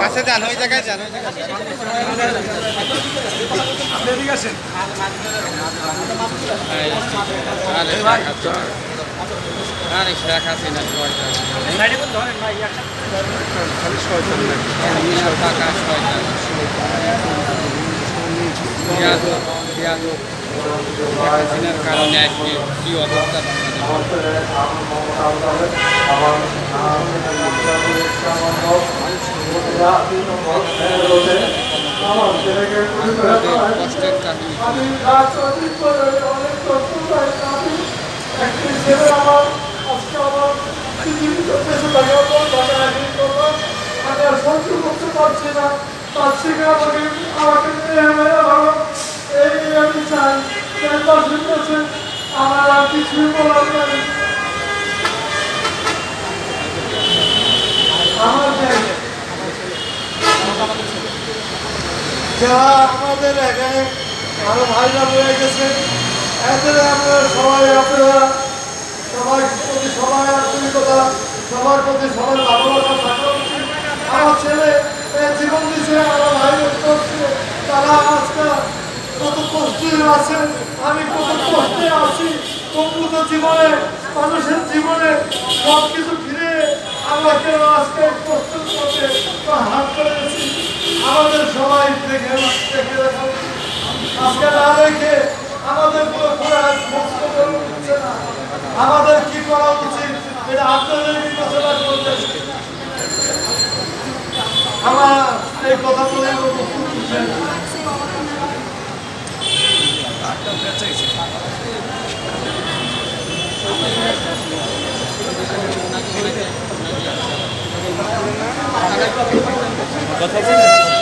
কাছে যান, ওই জায়গায় যান, ওই জায়গায় আপনি এদিকে আসেন। আরে শেখ হাসিনা খালি শয়তান টাকা শয়তান হাসিনার কারণে আজকে কি অবস্থা কষ্টের কাহিনী। সহ্য করতে পারছি না, তার থেকে আমাকে এই আমি চাই আমার আর কিছুই বলার নেই। যারা আমাদের এখানে আরো ভাইরা রয়ে গেছে, এদের আমরা আপনারা সবাই প্রতি সবাই আন্তরিকতা, সবার প্রতি সবার ভালোবাসা থাকা উচিত। আমার ছেলে জীবন দিচ্ছে, আমার ভাই করছে, তারা আজকে কত কষ্টে আছে, আমি কত কষ্টে আছি। তবুও জীবনে মানুষের জীবনে সব কিছু ফিরে আমাকে আজকে কষ্ট করতে হাত করেছি। আমাদের সবাই দেখে রাখা উচিত। আজকে না রেখে আমাদের উঠছে না। আমাদের কি করা উচিত এটা আপনাদের বিবেচনা করতে। আমার এই কথা বলে কথা